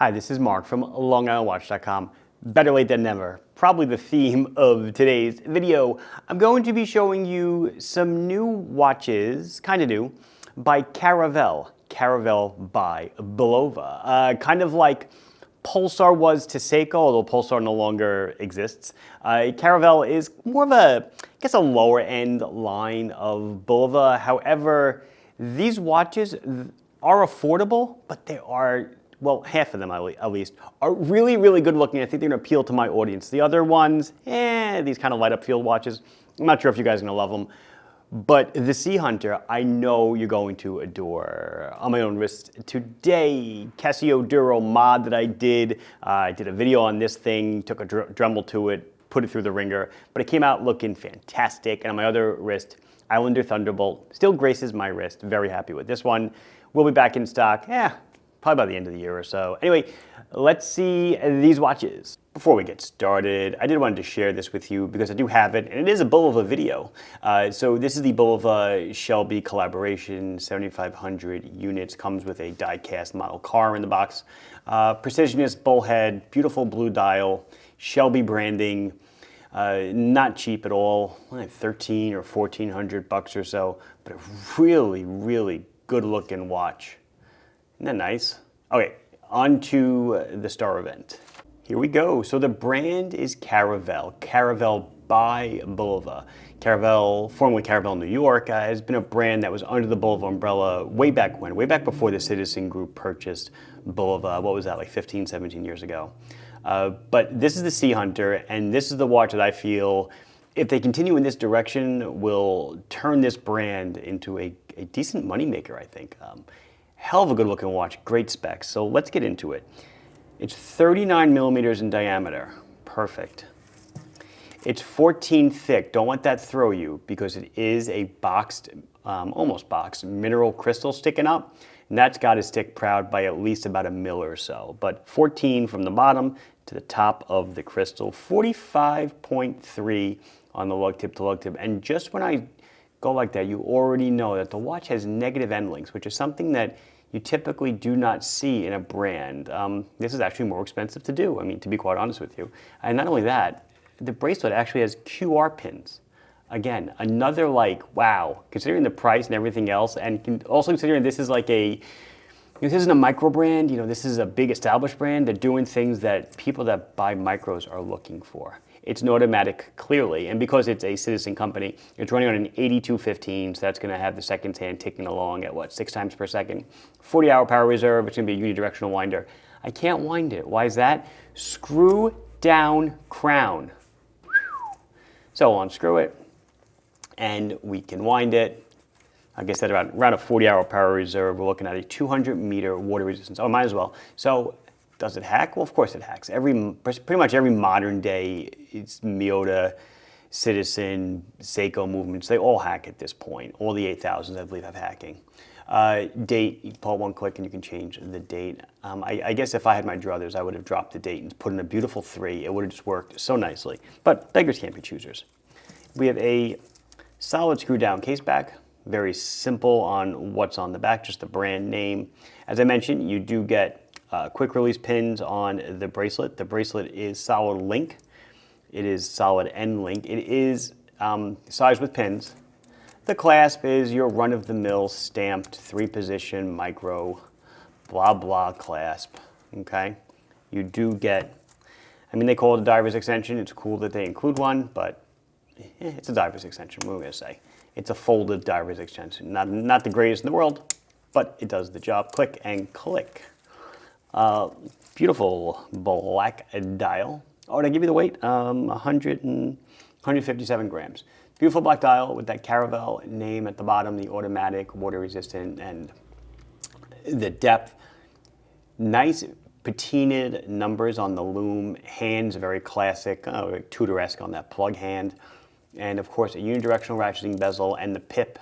Hi, this is Mark from LongIslandWatch.com. Better late than never. Probably the theme of today's video. I'm going to be showing you some new watches, kind of new, by Caravelle. Caravelle by Bulova. Kind of like Pulsar was to Seiko, although Pulsar no longer exists. Caravelle is more of a, I guess, a lower end line of Bulova. However, these watches are affordable, but they are, well, half of them at least, are really, really good looking. I think they're gonna appeal to my audience. The other ones, these kind of light up field watches, I'm not sure if you guys are gonna love them. But the Sea Hunter, I know you're going to adore. On my own wrist today, Casio Duro mod that I did a video on this thing, took a Dremel to it, put it through the ringer, but it came out looking fantastic. And on my other wrist, Islander Thunderbolt, still graces my wrist. Very happy with this one. We'll be back in stock, probably by the end of the year or so. Anyway, let's see these watches. Before we get started, I did want to share this with you because I do have it, and it is a Bulova video. So this is the Bulova Shelby collaboration, 7,500 units, comes with a die-cast model car in the box. Precisionist bullhead, beautiful blue dial, Shelby branding, not cheap at all, like 13 or 1,400 bucks or so, but a really, really good looking watch. Isn't that nice? Okay, on to the star event. Here we go. So the brand is Caravelle. Caravelle by Bulova. Caravelle, formerly Caravelle New York, has been a brand that was under the Bulova umbrella way back when, way back before the Citizen Group purchased Bulova. What was that, like 15, 17 years ago? But this is the Sea Hunter, and this is the watch that I feel, if they continue in this direction, will turn this brand into a decent moneymaker, I think. Hell of a good looking watch, great specs. So let's get into it. It's 39 millimeters in diameter, perfect. It's 14 thick, don't let that throw you because it is a boxed, almost boxed, mineral crystal sticking up. And that's got to stick proud by at least about a mil or so. But 14 from the bottom to the top of the crystal, 45.3 on the lug tip to lug tip. And just when I go like that, you already know that the watch has negative end links, which is something that you typically do not see in a brand. This is actually more expensive to do, I mean, to be quite honest with you. And not only that, the bracelet actually has QR pins. Again, another like, wow, considering the price and everything else, and also considering this is like this isn't a micro brand, this is a big established brand. They're doing things that people that buy micros are looking for. It's an automatic, clearly, and because it's a Citizen company, it's running on an 8215, so that's going to have the seconds hand ticking along at, 6 times per second. 40-hour power reserve, it's going to be a unidirectional winder. I can't wind it. Why is that? Screw down crown. So I'll unscrew it, and we can wind it. Like I said, around a 40-hour power reserve, we're looking at a 200-meter water resistance. Oh, might as well. So does it hack? Well, of course it hacks. Pretty much every modern day, it's Miyota, Citizen, Seiko movements, they all hack at this point. All the 8000s, I believe, have hacking. Date, you pull one click and you can change the date. I guess if I had my druthers, I would have dropped the date and put in a beautiful 3. It would have just worked so nicely. But beggars can't be choosers. We have a solid screw down case back. Very simple on what's on the back, just the brand name. As I mentioned, you do get quick release pins on the bracelet. The bracelet is solid link. It is solid end link. It is sized with pins. The clasp is your run-of-the-mill stamped 3-position micro blah blah clasp. Okay, you do get, they call it a diver's extension. It's cool that they include one, but it's a diver's extension. What am I gonna say? It's a folded diver's extension. Not the greatest in the world, but it does the job. Click and click. Beautiful black dial. Oh, did I give you the weight? 157 grams. Beautiful black dial with that Caravelle name at the bottom, the automatic, water resistant, and the depth. Nice patinaed numbers on the loom. Hands very classic, Tudor-esque on that plug hand. And of course, a unidirectional ratcheting bezel, and the pip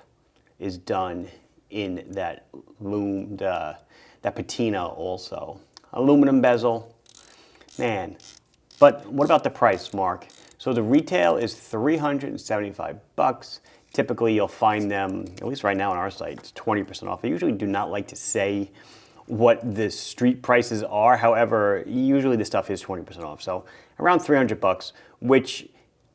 is done in that loomed, that patina also. Aluminum bezel, man. But what about the price, Mark? So the retail is 375 bucks. Typically you'll find them, at least right now on our site, it's 20% off. I usually do not like to say what the street prices are. However, usually this stuff is 20% off. So around 300 bucks, which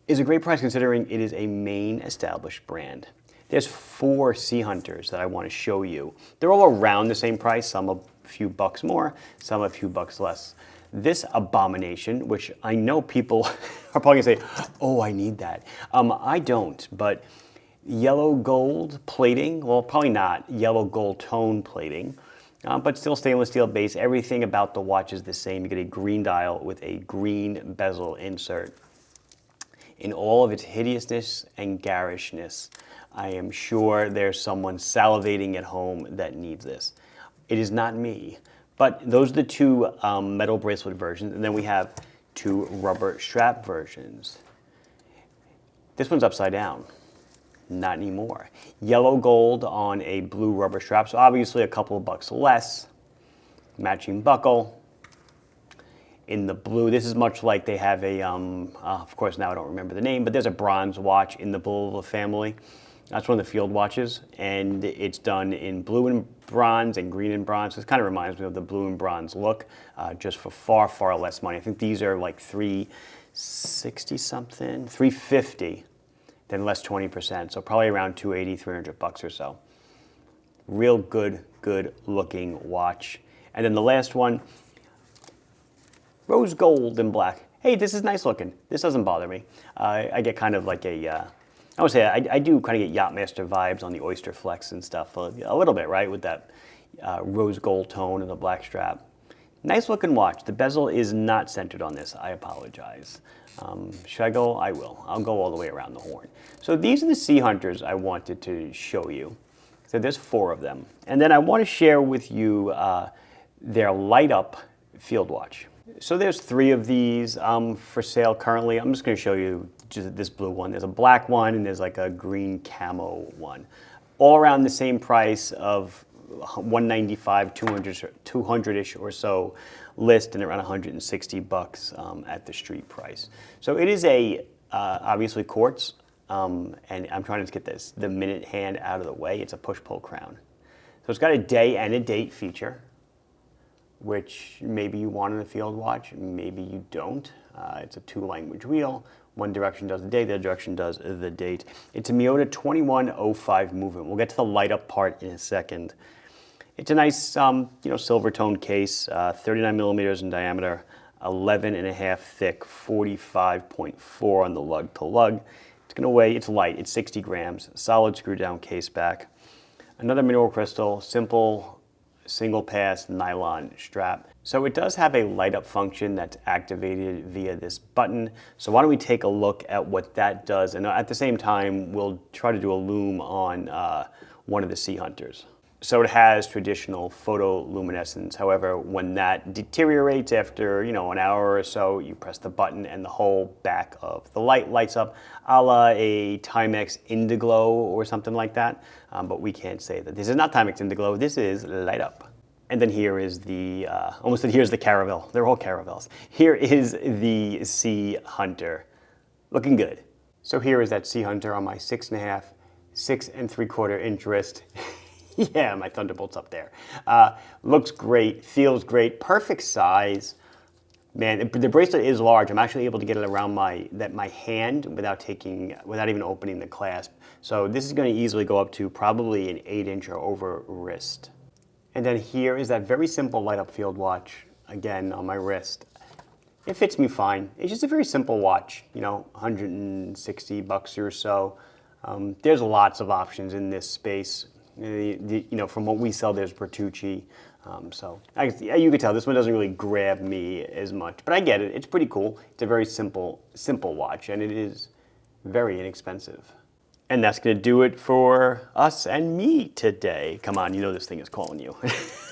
is a great price considering it is a Maine established brand. There's 4 Sea Hunters that I want to show you. They're all around the same price, some a few bucks more, some a few bucks less. This abomination, which I know people are probably gonna say, oh, I need that. I don't, but yellow gold plating, well, probably not yellow gold tone plating, but still stainless steel base. Everything about the watch is the same. You get a green dial with a green bezel insert. In all of its hideousness and garishness, I am sure there's someone salivating at home that needs this. It is not me. But those are the 2 metal bracelet versions, and then we have 2 rubber strap versions. This one's upside down. Not anymore. Yellow gold on a blue rubber strap, so obviously a couple of bucks less. Matching buckle. In the blue, this is much like they have a, of course now I don't remember the name, but there's a bronze watch in the Bulova family. That's one of the field watches, and it's done in blue and bronze and green and bronze. This kind of reminds me of the blue and bronze look, just for far, far less money. I think these are like $360 something, $350, then less 20%. So probably around $280, 300 bucks or so. Real good looking watch. And then the last one, rose gold and black. Hey, this is nice looking. This doesn't bother me. I get kind of like a, I would say I do kind of get Yachtmaster vibes on the Oyster Flex and stuff a little bit, right? With that rose gold tone and the black strap. Nice looking watch. The bezel is not centered on this. I apologize. Should I go? I will. I'll go all the way around the horn. So these are the Sea Hunters I wanted to show you. So there's 4 of them. And then I want to share with you their light up field watch. So there's 3 of these for sale currently. I'm just going to show you just this blue one. There's a black one and there's like a green camo one. All around the same price of $195, 200-ish or so list, and around 160 bucks at the street price. So it is a obviously quartz, and I'm trying to get the minute hand out of the way. It's a push-pull crown. So it's got a day and a date feature, which maybe you want in a field watch, maybe you don't. It's a 2-language wheel. One direction does the day, the other direction does the date. It's a Miyota 2105 movement. We'll get to the light up part in a second. It's a nice, silver toned case, 39 millimeters in diameter, 11.5 thick, 45.4 on the lug to lug. It's gonna weigh, it's light, it's 60 grams, solid screw down case back. Another mineral crystal, simple, single pass nylon strap. So it does have a light up function that's activated via this button. So why don't we take a look at what that does, and at the same time we'll try to do a loom on one of the Sea Hunters. So it has traditional photoluminescence. However, when that deteriorates after an hour or so, you press the button and the whole back of the light lights up, a la a Timex Indiglo or something like that. But we can't say that. This is not Timex Indiglo. This is light up. And then here is the here's the Caravelle. They're all Caravelles. Here is the Sea Hunter, looking good. So here is that Sea Hunter on my 6.5, 6 3/4 inch wrist. Yeah, my Thunderbolt's up there. Looks great, feels great, perfect size. Man, the bracelet is large. I'm actually able to get it around my hand without even opening the clasp. So this is going to easily go up to probably an 8-inch or over wrist. And then here is that very simple light up field watch, again on my wrist. It fits me fine. It's just a very simple watch, 160 bucks or so. There's lots of options in this space. From what we sell, there's Bertucci. So you can tell this one doesn't really grab me as much, but I get it. It's pretty cool. It's a very simple watch, and it is very inexpensive. And that's going to do it for us and me today. Come on, this thing is calling you.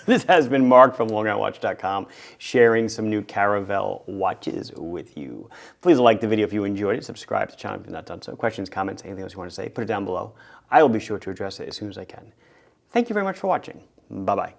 This has been Mark from longeyearwatch.com, sharing some new Caravelle watches with you. Please like the video if you enjoyed it. Subscribe to the channel if you've not done so. Questions, comments, anything else you want to say, put it down below. I will be sure to address it as soon as I can. Thank you very much for watching. Bye-bye.